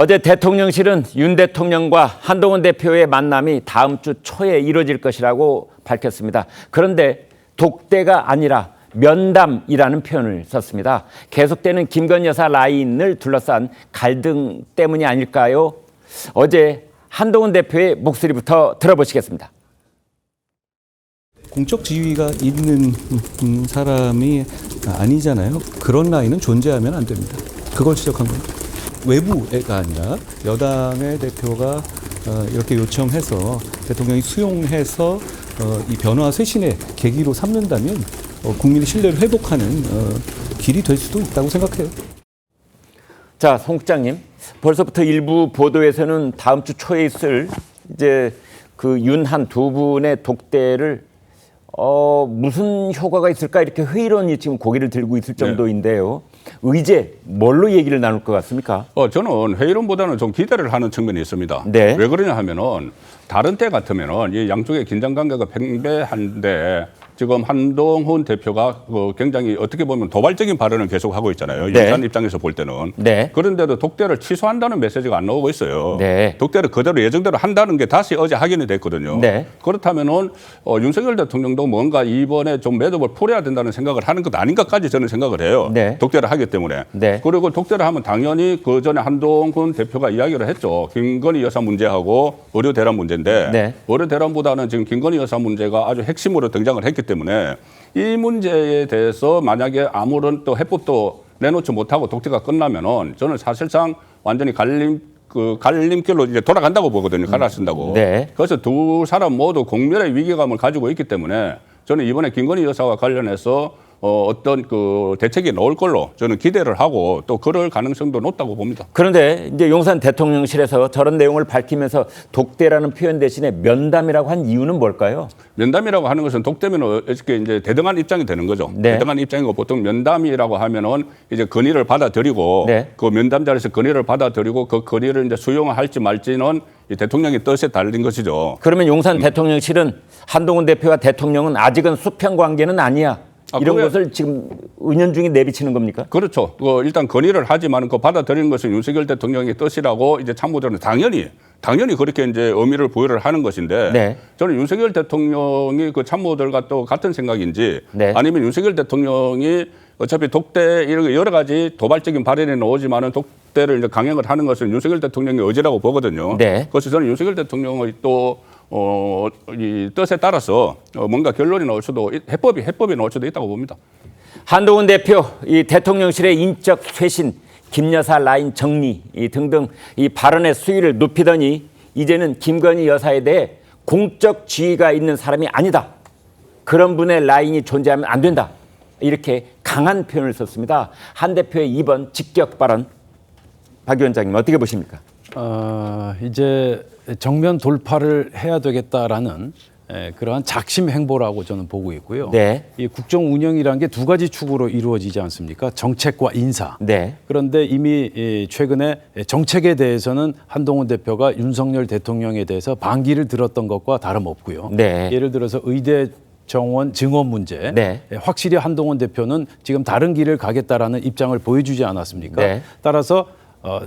어제 대통령실은 윤 대통령과 한동훈 대표의 만남이 다음 주 초에 이루어질 것이라고 밝혔습니다. 그런데 독대가 아니라 면담이라는 표현을 썼습니다. 계속되는 김건희 여사 라인을 둘러싼 갈등 때문이 아닐까요? 어제 한동훈 대표의 목소리부터 들어보시겠습니다. 공적 지위가 있는 사람이 아니잖아요. 그런 라인은 존재하면 안 됩니다. 그걸 지적한 겁니다. 외부가 아니라 여당의 대표가 이렇게 요청해서 대통령이 수용해서 이 변화 쇄신의 계기로 삼는다면 국민의 신뢰를 회복하는 길이 될 수도 있다고 생각해요. 자, 송 국장님, 벌써부터 일부 보도에서는 다음 주 초에 있을 이제 그 윤한 두 분의 독대를 무슨 효과가 있을까 이렇게 회의론이 지금 고개를 들고 있을 정도인데요. 의제 뭘로 얘기를 나눌 것 같습니까? 저는 회의론보다는 좀 기대를 하는 측면이 있습니다. 네. 왜 그러냐 하면은 다른 때 같으면은 이 양쪽의 긴장 관계가 팽배한데 지금 한동훈 대표가 굉장히 어떻게 보면 도발적인 발언을 계속 하고 있잖아요. 네. 윤산 입장에서 볼 때는. 네. 그런데도 독대를 취소한다는 메시지가 안 나오고 있어요. 네. 독대를 그대로 예정대로 한다는 게 다시 어제 확인이 됐거든요. 네. 그렇다면은 윤석열 대통령도 뭔가 이번에 좀 매듭을 풀어야 된다는 생각을 하는 것 아닌가까지 저는 생각을 해요. 네. 독대를 하기 때문에. 네. 그리고 독대를 하면 당연히 그 전에 한동훈 대표가 이야기를 했죠. 김건희 여사 문제하고 의료 대란 문제인데 네. 의료 대란보다는 지금 김건희 여사 문제가 아주 핵심으로 등장을 했기 때문에 이 문제에 대해서 만약에 아무런 또 해법도 내놓지 못하고 독대가 끝나면은 저는 사실상 완전히 갈림길로 이제 돌아간다고 보거든요. 갈아쓴다고. 네. 그래서 두 사람 모두 공멸의 위기감을 가지고 있기 때문에 저는 이번에 김건희 여사와 관련해서 어떤 그 대책이 나올 걸로 저는 기대를 하고 또 그럴 가능성도 높다고 봅니다. 그런데 이제 용산 대통령실에서 저런 내용을 밝히면서 독대라는 표현 대신에 면담이라고 한 이유는 뭘까요? 면담이라고 하는 것은 독대면 어떻게 이제 대등한 입장이 되는 거죠. 네. 대등한 입장이고 보통 면담이라고 하면은 이제 건의를 받아들이고 네. 그 면담 자리에서 건의를 받아들이고 그 건의를 이제 수용할지 말지는 이 대통령의 뜻에 달린 것이죠. 그러면 용산 대통령실은 한동훈 대표와 대통령은 아직은 수평 관계는 아니야. 이런 것을 지금 은연중에 내비치는 겁니까? 그렇죠. 일단 건의를 하지만 그 받아들이는 것은 윤석열 대통령의 뜻이라고 이제 참모들은 당연히 그렇게 이제 의미를 부여를 하는 것인데 네. 저는 윤석열 대통령이 그 참모들과 또 같은 생각인지 네. 아니면 윤석열 대통령이 어차피 독대 이런 여러 가지 도발적인 발언이 나오지만은 독대를 이제 강행을 하는 것은 윤석열 대통령의 의지라고 보거든요. 네. 그래서 저는 윤석열 대통령의 또 이 뜻에 따라서 뭔가 결론이 나올 수도 해법이 나올 수도 있다고 봅니다. 한동훈 대표 이 대통령실의 인적 쇄신, 김여사 라인 정리 등등 이 발언의 수위를 높이더니 이제는 김건희 여사에 대해 공적 지위가 있는 사람이 아니다. 그런 분의 라인이 존재하면 안 된다. 이렇게 강한 표현을 썼습니다. 한 대표의 이번 직격 발언, 박 위원장님 어떻게 보십니까? 이제 정면 돌파를 해야 되겠다라는 그러한 작심 행보라고 저는 보고 있고요. 네. 이 국정 운영이라는 게 두 가지 축으로 이루어지지 않습니까? 정책과 인사. 네. 그런데 이미 최근에 정책에 대해서는 한동훈 대표가 윤석열 대통령에 대해서 반기를 들었던 것과 다름없고요. 네. 예를 들어서 의대 정원 증원 문제, 네. 확실히 한동훈 대표는 지금 다른 길을 가겠다라는 입장을 보여주지 않았습니까? 네. 따라서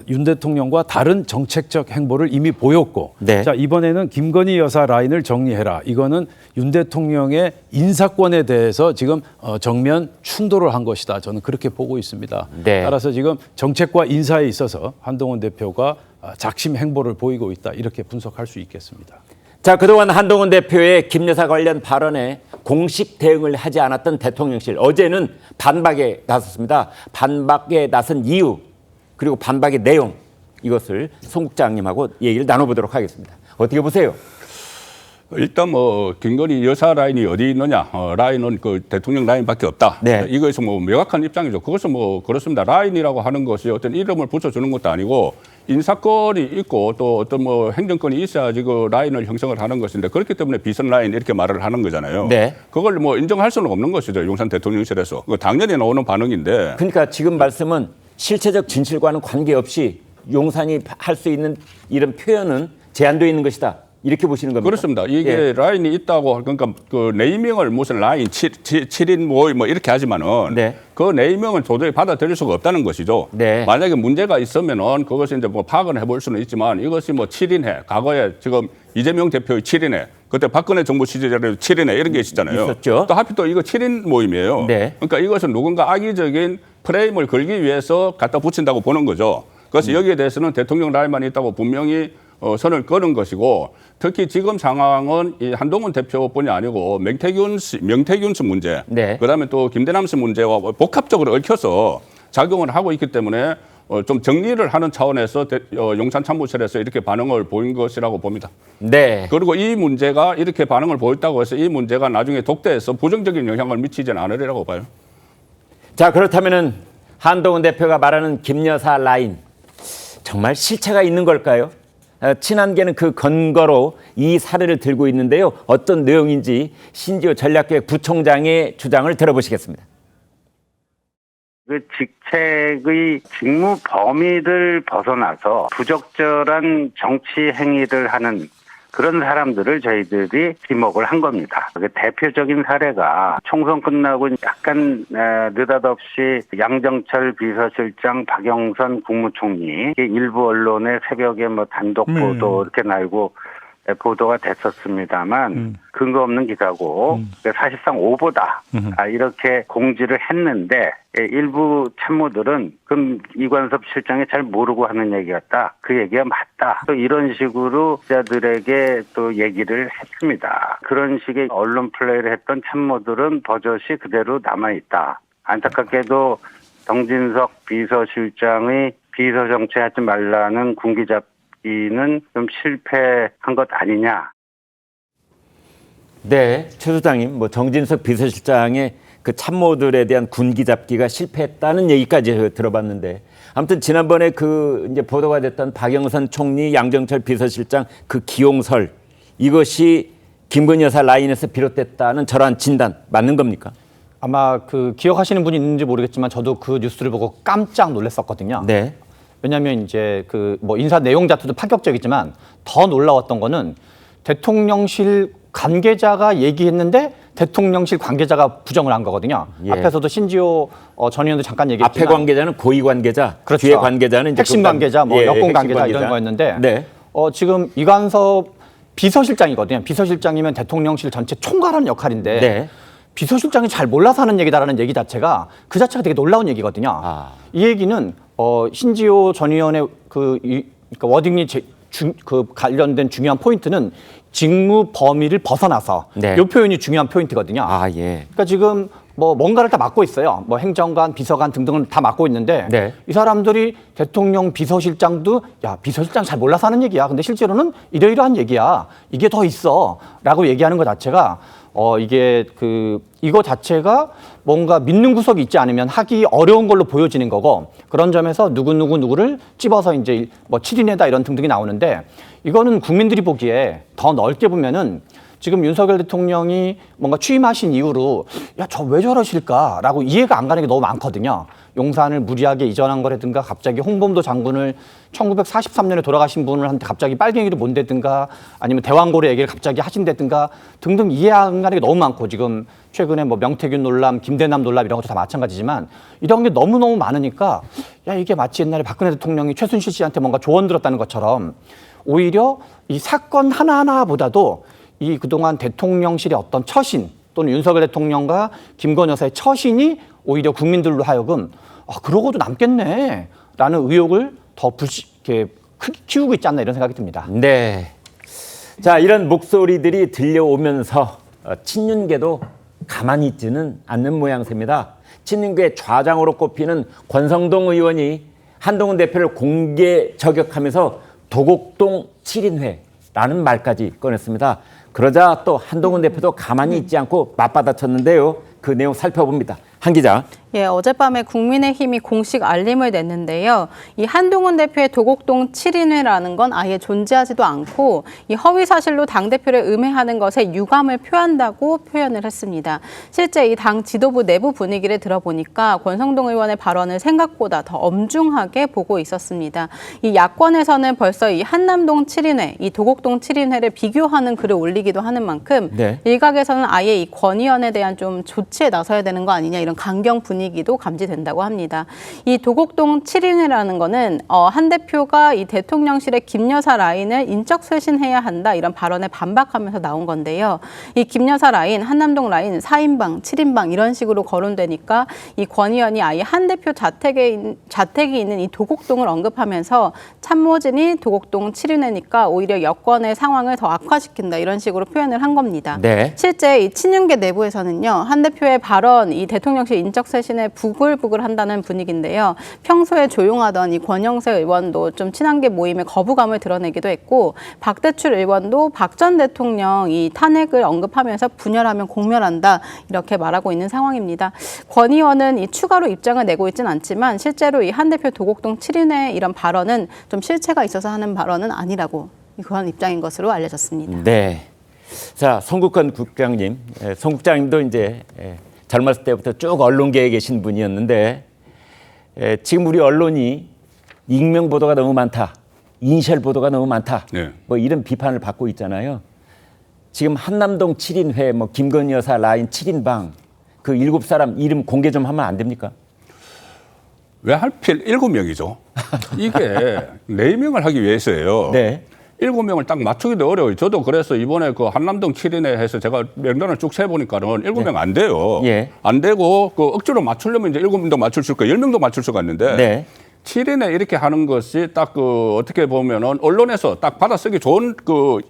윤 대통령과 다른 정책적 행보를 이미 보였고, 네. 자 이번에는 김건희 여사 라인을 정리해라. 이거는 윤 대통령의 인사권에 대해서 지금 정면 충돌을 한 것이다. 저는 그렇게 보고 있습니다. 네. 따라서 지금 정책과 인사에 있어서 한동훈 대표가 작심 행보를 보이고 있다. 이렇게 분석할 수 있겠습니다. 자, 그동안 한동훈 대표의 김 여사 관련 발언에 공식 대응을 하지 않았던 대통령실. 어제는 반박에 나섰습니다. 반박에 나선 이유, 그리고 반박의 내용, 이것을 송 국장님하고 얘기를 나눠보도록 하겠습니다. 어떻게 보세요? 일단 김건희 여사 라인이 어디 있느냐? 라인은 그 대통령 라인밖에 없다. 네. 이거에서 명확한 입장이죠. 그것은 그렇습니다. 라인이라고 하는 것이 어떤 이름을 붙여주는 것도 아니고 인사권이 있고 또 어떤 행정권이 있어야지 그 라인을 형성을 하는 것인데 그렇기 때문에 비선 라인 이렇게 말을 하는 거잖아요. 네. 그걸 인정할 수는 없는 것이죠. 용산 대통령실에서. 당연히 나오는 반응인데. 그러니까 지금 말씀은 실체적 진실과는 관계없이 용산이 할 수 있는 이런 표현은 제한되어 있는 것이다. 이렇게 보시는 겁니까? 그렇습니다. 이게 예. 라인이 있다고 그러니까 그 네이밍을 무슨 라인 7인 뭐 이렇게 하지만은 네. 그 네이밍을 도저히 받아들일 수가 없다는 것이죠. 네. 만약에 문제가 있으면은 그것이 이제 뭐 파악을 해볼 수는 있지만 이것이 뭐 7인회 과거에 지금 이재명 대표의 7인회 그때 박근혜 정부 시절에 7인회 이런 게 있었잖아요. 있었죠. 또 하필 또 이거 7인 모임이에요. 네. 그러니까 이것은 누군가 악의적인 프레임을 걸기 위해서 갖다 붙인다고 보는 거죠. 그래서 여기에 대해서는 대통령 라인만 있다고 분명히 선을 끄는 것이고 특히 지금 상황은 이 한동훈 대표뿐이 아니고 명태균 씨 문제, 네. 그다음에 또 김대남 씨 문제와 복합적으로 얽혀서 작용을 하고 있기 때문에 좀 정리를 하는 차원에서 용산 참모실에서 이렇게 반응을 보인 것이라고 봅니다. 네. 그리고 이 문제가 이렇게 반응을 보였다고 해서 이 문제가 나중에 독대해서 부정적인 영향을 미치지는 않으리라고 봐요. 자, 그렇다면은 한동훈 대표가 말하는 김여사 라인 정말 실체가 있는 걸까요? 친한계는 그 근거로 이 사례를 들고 있는데요. 어떤 내용인지 신지호 전략기획 부총장의 주장을 들어보시겠습니다. 그 직책의 직무 범위를 벗어나서 부적절한 정치 행위를 하는 그런 사람들을 저희들이 지목을 한 겁니다. 그 대표적인 사례가 총선 끝나고 약간 느닷없이 양정철 비서실장, 박영선 국무총리 일부 언론에 새벽에 뭐 단독 보도 이렇게 날고 보도가 됐었습니다만 근거 없는 기사고 사실상 오보다 이렇게 공지를 했는데 일부 참모들은 그럼 이관섭 실장이 잘 모르고 하는 얘기 같다. 그 얘기가 맞다. 또 이런 식으로 기자들에게 또 얘기를 했습니다. 그런 식의 언론 플레이를 했던 참모들은 버젓이 그대로 남아있다. 안타깝게도 정진석 비서실장의 비서 정치하지 말라는 군기잡기는 좀 실패한 것 아니냐. 네, 최 소장님, 뭐 정진석 비서실장의 그 참모들에 대한 군기잡기가 실패했다는 얘기까지 들어봤는데, 아무튼 지난번에 그 이제 보도가 됐던 박영선 총리, 양정철 비서실장 그 기용설, 이것이 김건희 여사 라인에서 비롯됐다는 저러한 진단 맞는 겁니까? 아마 그 기억하시는 분이 있는지 모르겠지만 저도 그 뉴스를 보고 깜짝 놀랐었거든요. 네. 왜냐하면 이제 그 뭐 인사 내용 자체도 파격적이지만 더 놀라웠던 거는 대통령실 관계자가 얘기했는데 대통령실 관계자가 부정을 한 거거든요. 예. 앞에서도 신지호 전 의원도 잠깐 얘기했지만 앞에 관계자는 고위 관계자, 그렇죠. 뒤에 관계자는 이제 핵심 관계자, 뭐 여권 관계자 이런 거였는데 네. 지금 이관섭 비서실장이거든요. 비서실장이면 대통령실 전체 총괄하는 역할인데 네. 비서실장이 잘 몰라서 하는 얘기다라는 얘기 자체가 그 자체가 되게 놀라운 얘기거든요. 이 얘기는 신지호 전 의원의 그러니까 워딩이 그 관련된 중요한 포인트는 직무 범위를 벗어나서 네. 이 표현이 중요한 포인트거든요. 아, 예. 그러니까 지금 뭐 뭔가를 다 맡고 있어요. 뭐 행정관, 비서관 등등을 다 맡고 있는데 네. 이 사람들이 대통령 비서실장도 야 비서실장 잘 몰라서 하는 얘기야. 근데 실제로는 이러이러한 얘기야. 이게 더 있어라고 얘기하는 것 자체가 이게 이거 자체가 뭔가 믿는 구석이 있지 않으면 하기 어려운 걸로 보여지는 거고 그런 점에서 누구를 찝어서 이제 뭐 7인회다 이런 등등이 나오는데 이거는 국민들이 보기에 더 넓게 보면은 지금 윤석열 대통령이 뭔가 취임하신 이후로 야, 저 왜 저러실까라고 이해가 안 가는 게 너무 많거든요. 용산을 무리하게 이전한 거라든가 갑자기 홍범도 장군을 1943년에 돌아가신 분한테 갑자기 빨갱이를 몬다든가 아니면 대왕고래 얘기를 갑자기 하신다든가 등등 이해 안 가는 게 너무 많고 지금 최근에 뭐 명태균 논란, 김대남 논란 이런 것도 다 마찬가지지만 이런 게 너무너무 많으니까 야 이게 마치 옛날에 박근혜 대통령이 최순실 씨한테 뭔가 조언 들었다는 것처럼 오히려 이 사건 하나하나보다도 이 그동안 대통령실의 어떤 처신 또는 윤석열 대통령과 김건희 여사의 처신이 오히려 국민들로 하여금 그러고도 남겠네 라는 의혹을 더 이렇게 키우고 있지 않나 이런 생각이 듭니다. 네. 자, 이런 목소리들이 들려오면서 친윤계도 가만히 있지는 않는 모양새입니다. 친윤계 좌장으로 꼽히는 권성동 의원이 한동훈 대표를 공개 저격하면서 도곡동 7인회라는 말까지 꺼냈습니다. 그러자 또 한동훈 대표도 가만히 있지 않고 맞받아쳤는데요. 그 내용 살펴봅니다. 한 기자. 예, 어젯밤에 국민의힘이 공식 알림을 냈는데요. 이 한동훈 대표의 도곡동 7인회라는 건 아예 존재하지도 않고 이 허위 사실로 당대표를 음해하는 것에 유감을 표한다고 표현을 했습니다. 실제 이 당 지도부 내부 분위기를 들어보니까 권성동 의원의 발언을 생각보다 더 엄중하게 보고 있었습니다. 이 야권에서는 벌써 이 한남동 7인회, 이 도곡동 7인회를 비교하는 글을 올리기도 하는 만큼 네. 일각에서는 아예 이 권 의원에 대한 좀 조치에 나서야 되는 거 아니냐 이런 강경 분위기도 감지된다고 합니다. 이 도곡동 7인회라는 거는 한 대표가 이 대통령실의 김 여사 라인을 인적 쇄신해야 한다 이런 발언에 반박하면서 나온 건데요. 이 김 여사 라인, 한남동 라인 4인방, 7인방 이런 식으로 거론되니까 이 권 의원이 아예 한 대표 자택이 있는 이 도곡동을 언급하면서 참모진이 도곡동 7인회니까 오히려 여권의 상황을 더 악화시킨다 이런 식으로 표현을 한 겁니다. 네. 실제 이 친윤계 내부에서는요, 한 대표의 발언, 이 대통령실 인적 쇄신에 부글부글한다는 분위기인데요. 평소에 조용하던 이 권영세 의원도 좀 친한계 모임에 거부감을 드러내기도 했고, 박대출 의원도 박 전 대통령 이 탄핵을 언급하면서 분열하면 공멸한다 이렇게 말하고 있는 상황입니다. 권 의원은 이 추가로 입장을 내고 있지는 않지만 실제로 이 한 대표 도곡동 7인회 이런 발언은 좀 실체가 있어서 하는 발언은 아니라고 그런 입장인 것으로 알려졌습니다. 네. 자, 송국건 국장님, 송 국장님도 이제 젊었을 때부터 쭉 언론계에 계신 분이었는데 지금 우리 언론이 익명 보도가 너무 많다, 인셜 보도가 너무 많다, 네. 뭐 이런 비판을 받고 있잖아요. 지금 한남동 7인회, 뭐 김건희 여사 라인 7인방 그 7사람 이름 공개 좀 하면 안 됩니까? 왜 하필 7명이죠? 이게 4명을 하기 위해서예요. 네. 7명을 딱 맞추기도 어려워요. 저도 그래서 이번에 그 한남동 7인회 해서 제가 명단을 쭉 세보니까는 7명 안 돼요. 예. 안 되고 그 억지로 맞추려면 이제 7명도 맞출 수 있고 10명도 맞출 수가 있는데 네. 7인회 이렇게 하는 것이 딱 그 어떻게 보면은 언론에서 딱 받아쓰기 좋은 그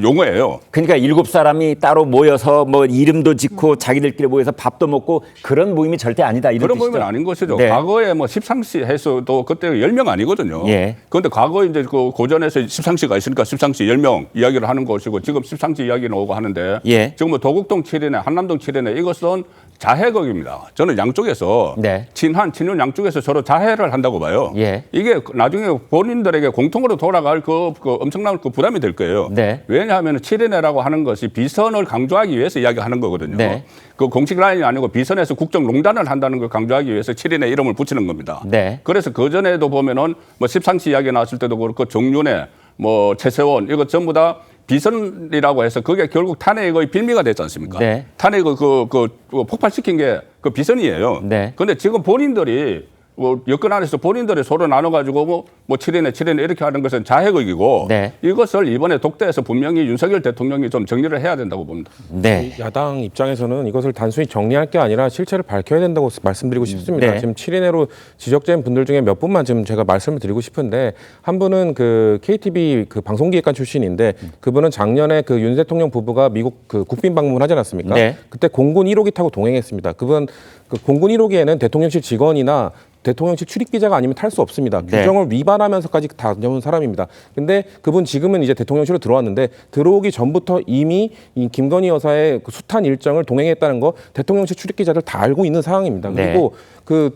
용어예요. 그러니까 7사람이 따로 모여서 뭐 이름도 짓고 자기들끼리 모여서 밥도 먹고 그런 모임이 절대 아니다 이런 그런 뜻이죠. 모임은 아닌 것이죠. 네. 과거에 뭐 십상시 해서도 그때 10명 아니거든요. 예. 그런데 과거에 이제 그 고전에서 십상시가 있으니까 십상시 10명 이야기를 하는 것이고 지금 십상시 이야기 나오고 하는데 예. 지금 뭐 도곡동 7인회, 한남동 7인회 이것은 자해극입니다. 저는 양쪽에서 네. 친한, 친윤 양쪽에서 서로 자해를 한다고 봐요. 예. 이게 나중에 본인들에게 공통으로 돌아갈 그 엄청난 그 부담이 될 거예요. 네. 왜냐하면 7인회라고 하는 것이 비선을 강조하기 위해서 이야기하는 거거든요. 네. 그 공식 라인이 아니고 비선에서 국정농단을 한다는 걸 강조하기 위해서 7인회 이름을 붙이는 겁니다. 네. 그래서 그 전에도 보면은 뭐 십상시 이야기 나왔을 때도 그렇고 정윤회, 뭐 최세원 이거 전부 다 비선이라고 해서 그게 결국 탄핵의 빌미가 됐지 않습니까? 네. 탄핵을 그 폭발시킨 게 그 비선이에요. 네. 그런데 지금 본인들이 뭐 여권 안에서 본인들이 서로 나눠가지고 뭐 7인회 이렇게 하는 것은 자해극이고 네. 이것을 이번에 독대에서 분명히 윤석열 대통령이 좀 정리를 해야 된다고 봅니다. 네. 야당 입장에서는 이것을 단순히 정리할 게 아니라 실체를 밝혀야 된다고 말씀드리고 싶습니다. 네. 지금 7인회로 지적된 분들 중에 몇 분만 지금 제가 말씀을 드리고 싶은데 한 분은 그 KTV 그 방송기획관 출신인데 그분은 작년에 그 윤 대통령 부부가 미국 그 국빈 방문을 하지 않았습니까? 네. 그때 공군 1호기 타고 동행했습니다. 그분 그 공군 1호기에는 대통령실 직원이나 대통령실 출입기자가 아니면 탈 수 없습니다. 네. 규정을 위반하면서까지 다녀온 사람입니다. 근데 그분 지금은 이제 대통령실로 들어왔는데 들어오기 전부터 이미 이 김건희 여사의 그 숱한 일정을 동행했다는 거 대통령실 출입기자들 다 알고 있는 상황입니다. 네. 그리고 그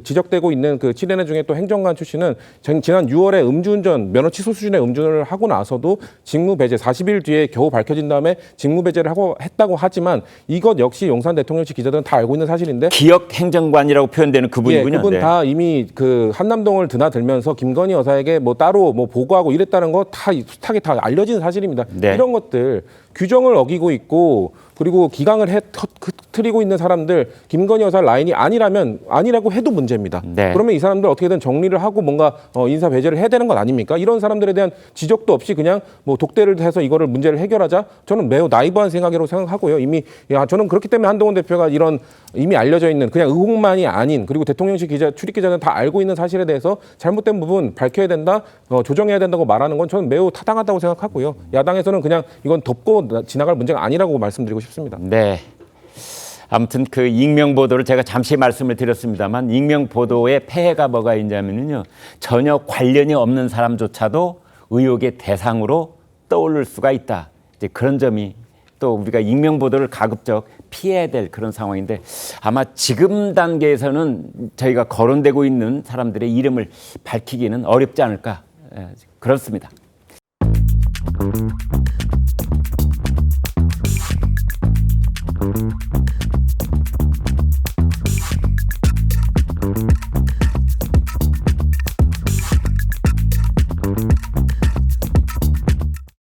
지적되고 있는 그 7인회 중에 또 행정관 출신은 지난 6월에 음주운전 면허 취소 수준의 음주를 하고 나서도 직무 배제 40일 뒤에 겨우 밝혀진 다음에 직무 배제를 했다고 하지만 이것 역시 용산 대통령실 기자들은 다 알고 있는 사실인데 기억 행정관이라고 표현되는 그분이군요. 예, 그분 네. 다 이미 그 한남동을 드나들면서 김건희 여사에게 뭐 따로 뭐 보고하고 이랬다는 거 다 숱하게 다 알려진 사실입니다. 네. 이런 것들 규정을 어기고 있고 그리고 기강을 흐트리고 있는 사람들 김건희 여사 라인이 아니라고 해도 문제입니다. 네. 그러면 이 사람들 어떻게든 정리를 하고 뭔가 인사 배제를 해야 되는 것 아닙니까? 이런 사람들에 대한 지적도 없이 그냥 뭐 독대를 해서 이거를 문제를 해결하자 저는 매우 나이브한 생각이라고 생각하고요. 이미 저는 그렇기 때문에 한동훈 대표가 이런 이미 알려져 있는 그냥 의혹만이 아닌 그리고 대통령실 출입기자는 다 알고 있는 사실에 대해서 잘못된 부분 밝혀야 된다, 조정해야 된다고 말하는 건 저는 매우 타당하다고 생각하고요. 야당에서는 그냥 이건 덮고 지나갈 문제가 아니라고 말씀드리고 싶습니다. 네. 아무튼 그 익명 보도를 제가 잠시 말씀을 드렸습니다만 익명 보도의 폐해가 뭐가 있냐면요. 전혀 관련이 없는 사람조차도 의혹의 대상으로 떠오를 수가 있다. 이제 그런 점이 또 우리가 익명 보도를 가급적 피해야 될 그런 상황인데 아마 지금 단계에서는 저희가 거론되고 있는 사람들의 이름을 밝히기는 어렵지 않을까 그렇습니다.